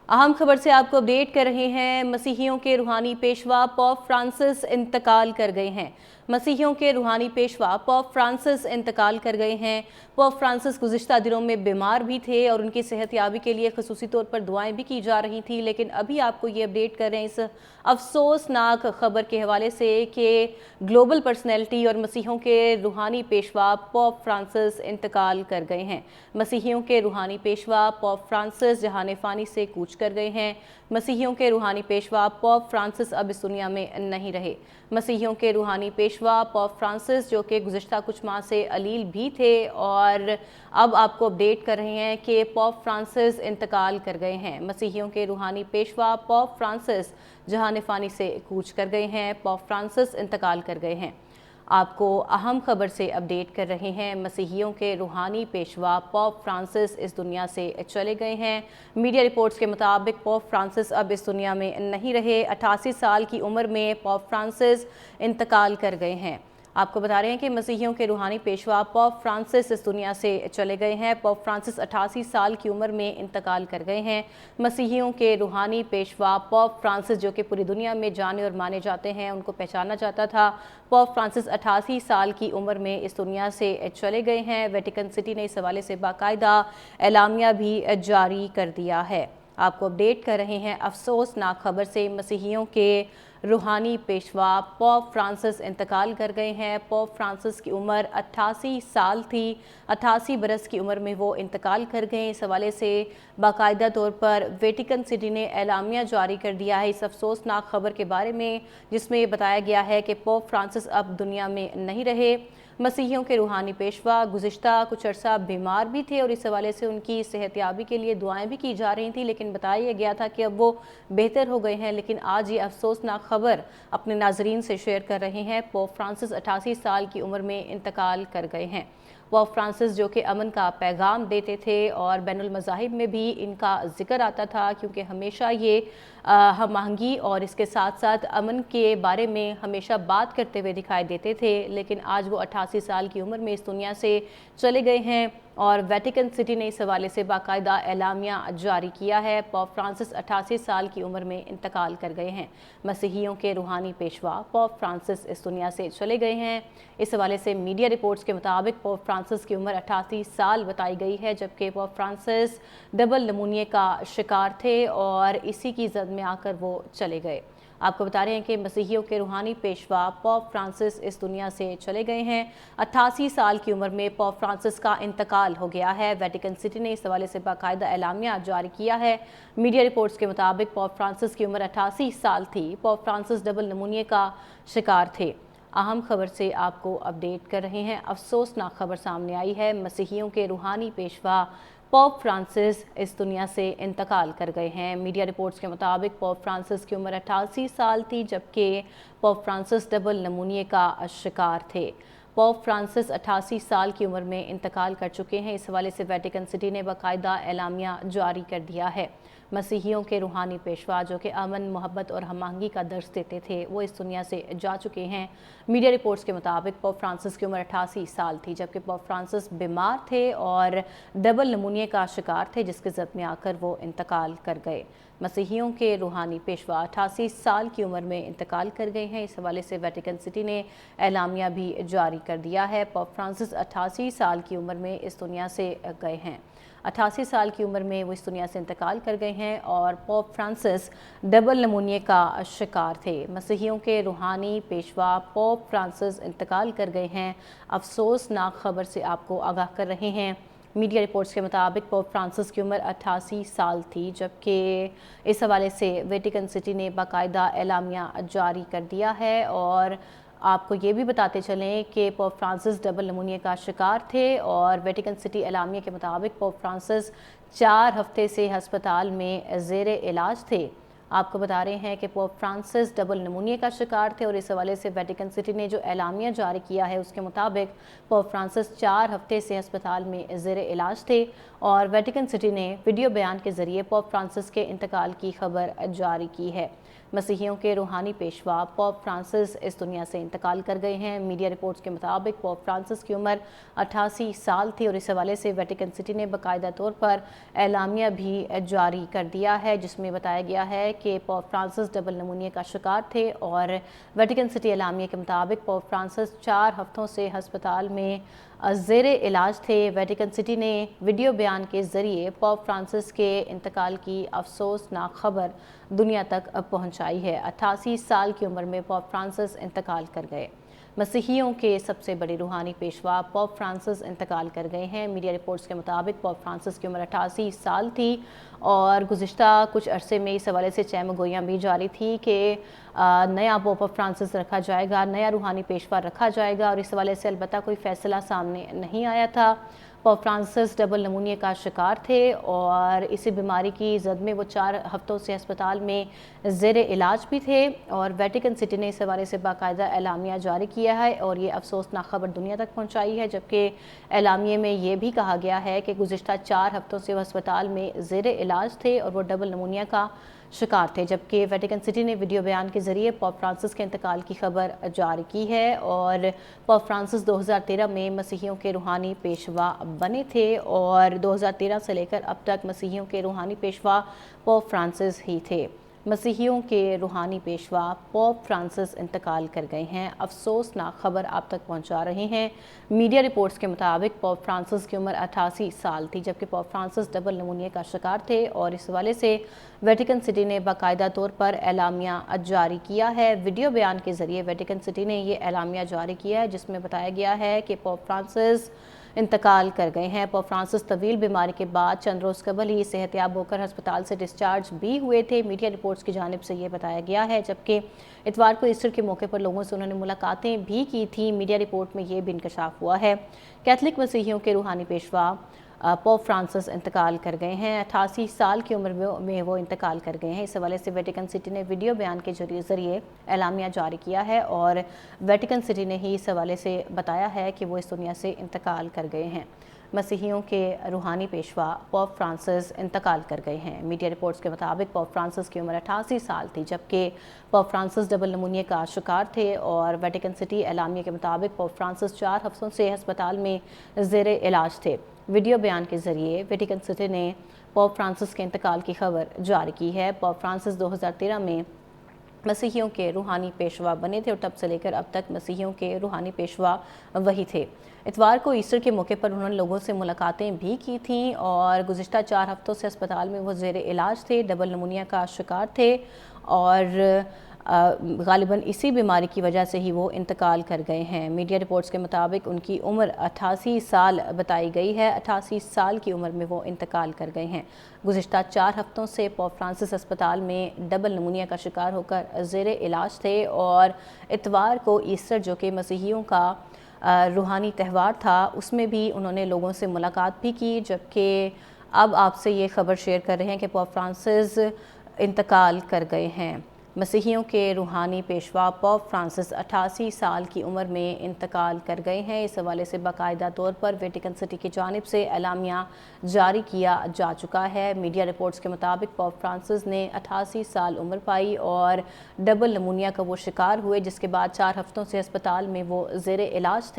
अहम खबर से आपको अपडेट कर रहे हैं। मसीहियों के रूहानी पेशवा पोप फ्रांसिस इंतकाल कर गए हैं। मसीहियों के रूहानी पेशवा पोप फ्रांसिस इंतकाल कर गए हैं। पोप फ्रांसिस गुज़िश्ता दिनों में बीमार भी थे और उनकी सेहतयाबी के लिए खसूसी तौर पर दुआएं भी की जा रही थी, लेकिन अभी आपको ये अपडेट कर रहे हैं इस अफसोसनाक खबर के हवाले से कि ग्लोबल पर्सनैलिटी और मसीहियों के रूहानी पेशवा पोप फ्रांसिस इंतकाल कर गए हैं। मसीहियों के रूहानी पेशवा पोप फ्रांसिस जहान फ़ानी से कूच कर गए हैं। मसीहियों के रूहानी पेशवा पोप फ्रांसिस अब इस दुनिया में नहीं रहे। मसीहियों के रूहानी पेशवा पोप फ्रांसिस जो कि गुज़िश्ता कुछ माह से अलील भी थे और अब आपको अपडेट कर रहे हैं कि पोप फ्रांसिस इंतकाल कर गए हैं। मसीहियों के रूहानी पेशवा पोप फ्रांसिस जहान फ़ानी से कूच कर गए हैं। पोप फ्रांसिस इंतकाल कर गए हैं। आपको अहम खबर से अपडेट कर रहे हैं। मसीहियों के रूहानी पेशवा पोप फ्रांसिस इस दुनिया से चले गए हैं। मीडिया रिपोर्ट्स के मुताबिक पोप फ्रांसिस अब इस दुनिया में नहीं रहे। 88 साल की उम्र में पोप फ्रांसिस इंतकाल कर गए हैं। आपको बता रहे हैं कि मसीहियों के रूहानी पेशवा पोप फ्रांसिस इस दुनिया से चले गए हैं। पोप फ्रांसिस 88 साल की उम्र में इंतकाल कर गए हैं। मसीहियों के रूहानी पेशवा पोप फ्रांसिस जो कि पूरी दुनिया में जाने और माने जाते हैं, उनको पहचाना जाता था। पोप फ्रांसिस 88 साल की उम्र में इस दुनिया से चले गए हैं। वेटिकन सिटी ने इस हवाले से बाकायदा एलामिया भी जारी कर दिया है। आपको अपडेट कर रहे हैं अफसोसनाक खबर से। मसीहियों के रूहानी पेशवा पोप फ्रांसिस इंतकाल कर गए हैं। पोप फ्रांसिस की उम्र 88 साल थी। 88 बरस की उम्र में वो इंतकाल कर गए। इस हवाले से बाकायदा तौर पर वेटिकन सिटी ने एलामिया जारी कर दिया है इस अफसोसनाक खबर के बारे में, जिसमें बताया गया है कि पोप फ्रांसिस अब दुनिया में नहीं रहे। मसीहियों के रूहानी पेशवा गुज़िश्ता कुछ अरसा बीमार भी थे और इस हवाले से उनकी सेहतयाबी के लिए दुआएं भी की जा रही थी, लेकिन बताया गया था कि अब वो बेहतर हो गए हैं। लेकिन आज ये अफसोसनाक खबर अपने नाजरीन से शेयर कर रहे हैं। पोप फ्रांसिस 88 साल की उम्र में इंतकाल कर गए हैं। पोप फ्रांसिस जो कि अमन का पैगाम देते थे और बैनुल मज़ाहिब में भी इनका जिक्र आता था, क्योंकि हमेशा ये हम आहंगी और इसके साथ साथ अमन के बारे में हमेशा बात करते हुए दिखाई देते थे। लेकिन आज वो 88 साल की उम्र में इस दुनिया से चले गए हैं और वेटिकन सिटी ने इस हवाले से बाकायदा एलामिया जारी किया है। पोप फ्रांसिस 88 साल की उम्र में इंतकाल कर गए हैं। मसीहियों के रूहानी पेशवा पोप फ्रांसिस इस दुनिया से चले गए हैं। इस हवाले से मीडिया रिपोर्ट्स के मुताबिक पोप फ्रांसिस की उम्र 88 साल बताई गई है, जबकि पोप फ्रांसिस डबल नमूनिया का शिकार थे और इसी की जद में आकर वो चले गए। आपको बता रहे हैं कि मसीहियों के रूहानी पेशवा पोप फ्रांसिस इस दुनिया से चले गए हैं। 88 साल की उम्र में पोप फ्रांसिस का इंतकाल हो गया है। वेटिकन सिटी ने इस हवाले से बाकायदा एलामिया जारी किया है। मीडिया रिपोर्ट्स के मुताबिक पोप फ्रांसिस की उम्र 88 साल थी। पोप फ्रांसिस डबल नमूनिया का शिकार थे। अहम खबर से आपको अपडेट कर रहे हैं। अफसोसनाक खबर सामने आई है। मसीहियों के रूहानी पेशवा पोप फ्रांसिस इस दुनिया से इंतकाल कर गए हैं। मीडिया रिपोर्ट्स के मुताबिक पोप फ्रांसिस की उम्र 88 साल थी, जबकि पोप फ्रांसिस डबल नमूनिया का शिकार थे। पोप फ्रांसिस 88 साल की उम्र में इंतकाल कर चुके हैं। इस हवाले से वेटिकन सिटी ने बाकायदा एलामिया जारी कर दिया है। मसीहियों के रूहानी पेशवा जो कि अमन, मोहब्बत और हम-आहंगी का दर्स देते थे, वो इस दुनिया से जा चुके हैं। मीडिया रिपोर्ट्स के मुताबिक पोप फ्रांसिस की उम्र 88 साल थी, जबकि पोप फ्रांसिस बीमार थे और डबल नमूनिया का शिकार थे, जिसके जद में आकर वो इंतकाल कर गए। मसीहियों के रूहानी पेशवा 88 साल की उम्र में इंतकाल कर गए हैं। इस हवाले से वेटिकन सिटी ने एलामिया भी जारी कर दिया है। पोप फ्रांसिस 88 साल की उम्र में इस दुनिया से गए हैं। 88 साल की उम्र में वो इस दुनिया से इंतकाल कर गए हैं और पोप फ्रांसिस डबल नमूनिया का शिकार थे। मसीहियों के रूहानी पेशवा पोप फ्रांसिस इंतकाल कर गए हैं। अफसोसनाक खबर से आपको आगाह कर रहे हैं। मीडिया रिपोर्ट्स के मुताबिक पोप फ्रांसिस की उम्र 88 साल थी, जबकि इस हवाले से वेटिकन सिटी ने बाकायदा एलामिया जारी कर दिया है। और आपको ये भी बताते चलें कि पोप फ्रांसिस डबल नमूनिया का शिकार थे और वेटिकन सिटी एलामिया के मुताबिक पोप फ्रांसिस 4 हफ्ते से हस्पताल में ज़ेरे इलाज थे। آپ کو بتا رہے ہیں کہ پوپ فرانسس ڈبل نمونیا کا شکار تھے اور اس حوالے سے ویٹیکن سٹی نے جو اعلامیہ جاری کیا ہے اس کے مطابق پوپ فرانسس 4 ہفتے سے ہسپتال میں زیر علاج تھے اور ویٹیکن سٹی نے ویڈیو بیان کے ذریعے پوپ فرانسس کے انتقال کی خبر جاری کی ہے۔ مسیحیوں کے روحانی پیشوا پوپ فرانسس اس دنیا سے انتقال کر گئے ہیں۔ میڈیا رپورٹس کے مطابق پوپ فرانسس کی عمر 88 سال تھی اور اس حوالے سے ویٹیکن سٹی نے باقاعدہ طور پر اعلامیہ بھی جاری کر دیا ہے جس میں بتایا گیا ہے کہ پوپ فرانسس ڈبل نمونیا کا شکار تھے اور ویٹیکن سٹی اعلامیہ کے مطابق پوپ فرانسس 4 ہفتوں سے ہسپتال میں زیر علاج تھے۔ ویٹیکن سٹی نے ویڈیو بیان کے ذریعے پوپ فرانسس کے انتقال کی افسوسناک خبر دنیا تک پہنچائی ہے۔ 88 سال کی عمر میں پوپ فرانسس انتقال کر گئے۔ مسیحیوں کے سب سے بڑے روحانی پیشوا پوپ فرانسس انتقال کر گئے ہیں۔ میڈیا رپورٹس کے مطابق پوپ فرانسس کی عمر 88 سال تھی اور گزشتہ کچھ عرصے میں اس حوالے سے چہم گوئیاں بھی جاری تھی کہ نیا پوپ فرانسس رکھا جائے گا، نیا روحانی پیشوا رکھا جائے گا اور اس حوالے سے البتہ کوئی فیصلہ سامنے نہیں آیا تھا۔ پوپ فرانسس ڈبل نمونیا کا شکار تھے اور اسی بیماری کی زد میں وہ 4 ہفتوں سے ہسپتال میں زیر علاج بھی تھے اور ویٹیکن سٹی نے اس حوالے سے باقاعدہ اعلامیہ جاری کیا ہے اور یہ افسوسناک خبر دنیا تک پہنچائی ہے، جبکہ اعلامیے میں یہ بھی کہا گیا ہے کہ گزشتہ 4 ہفتوں سے وہ ہسپتال میں زیر علاج تھے اور وہ ڈبل نمونیا کا شکار تھے، جبکہ ویٹیکن سٹی نے ویڈیو بیان کے ذریعے پوپ فرانسس کے انتقال کی خبر جاری کی ہے اور پوپ فرانسس 2013 میں مسیحیوں کے روحانی پیشوا بنے تھے اور 2013 سے لے کر اب تک مسیحیوں کے روحانی پیشوا پوپ فرانسس ہی تھے۔ مسیحیوں کے روحانی پیشوا پوپ فرانسس انتقال کر گئے ہیں۔ افسوسناک خبر آپ تک پہنچا رہے ہیں۔ میڈیا رپورٹس کے مطابق پوپ فرانسس کی عمر 88 سال تھی، جبکہ پوپ فرانسس ڈبل نمونیا کا شکار تھے اور اس حوالے سے ویٹیکن سٹی نے باقاعدہ طور پر اعلامیہ جاری کیا ہے۔ ویڈیو بیان کے ذریعے ویٹیکن سٹی نے یہ اعلامیہ جاری کیا ہے جس میں بتایا گیا ہے کہ پوپ فرانسس انتقال کر گئے ہیں۔ پوپ فرانسس طویل بیماری کے بعد چند روز قبل ہی صحت یاب ہو کر ہسپتال سے ڈسچارج بھی ہوئے تھے۔ میڈیا رپورٹس کی جانب سے یہ بتایا گیا ہے، جبکہ اتوار کو ایسٹر کے موقع پر لوگوں سے انہوں نے ملاقاتیں بھی کی تھیں۔ میڈیا رپورٹ میں یہ بھی انکشاف ہوا ہے۔ کیتھولک مسیحیوں کے روحانی پیشوا پوپ فرانسس انتقال کر گئے ہیں۔ 88 سال کی عمر میں وہ انتقال کر گئے ہیں۔ اس حوالے سے ویٹیکن سٹی نے ویڈیو بیان کے ذریعے اعلامیہ جاری کیا ہے اور ویٹیکن سٹی نے ہی اس حوالے سے بتایا ہے کہ وہ اس دنیا سے انتقال کر گئے ہیں۔ مسیحیوں کے روحانی پیشوا پوپ فرانسس انتقال کر گئے ہیں۔ میڈیا رپورٹس کے مطابق پوپ فرانسس کی عمر 88 سال تھی، جبکہ پوپ فرانسس ڈبل نمونیا کا شکار تھے اور ویٹیکن سٹی اعلامیہ کے مطابق پوپ فرانسس 4 ہفتوں سے ہسپتال میں زیر علاج تھے۔ ویڈیو بیان کے ذریعے ویٹیکن سٹی نے پوپ فرانسس کے انتقال کی خبر جاری کی ہے۔ پوپ فرانسس 2013 میں مسیحیوں کے روحانی پیشوا بنے تھے اور تب سے لے کر اب تک مسیحیوں کے روحانی پیشوا وہی تھے۔ اتوار کو ایسٹر کے موقع پر انہوں نے لوگوں سے ملاقاتیں بھی کی تھیں اور گزشتہ 4 ہفتوں سے ہسپتال میں وہ زیر علاج تھے، ڈبل نمونیا کا شکار تھے اور غالباً اسی بیماری کی وجہ سے ہی وہ انتقال کر گئے ہیں۔ میڈیا رپورٹس کے مطابق ان کی عمر 88 سال بتائی گئی ہے۔ 88 سال کی عمر میں وہ انتقال کر گئے ہیں۔ گزشتہ 4 ہفتوں سے پوپ فرانسس ہسپتال میں ڈبل نمونیا کا شکار ہو کر زیر علاج تھے اور اتوار کو ایسٹر جو کہ مسیحیوں کا روحانی تہوار تھا اس میں بھی انہوں نے لوگوں سے ملاقات بھی کی، جبکہ اب آپ سے یہ خبر شیئر کر رہے ہیں کہ پوپ فرانسس انتقال کر گئے ہیں۔ مسیحیوں کے روحانی پیشوا پوپ فرانسس 88 سال کی عمر میں انتقال کر گئے ہیں۔ اس حوالے سے باقاعدہ طور پر ویٹیکن سٹی کی جانب سے اعلامیہ جاری کیا جا چکا ہے۔ میڈیا رپورٹس کے مطابق پوپ فرانسس نے 88 سال عمر پائی اور ڈبل نمونیا کا وہ شکار ہوئے، جس کے بعد 4 ہفتوں سے ہسپتال میں وہ زیر علاج تھے۔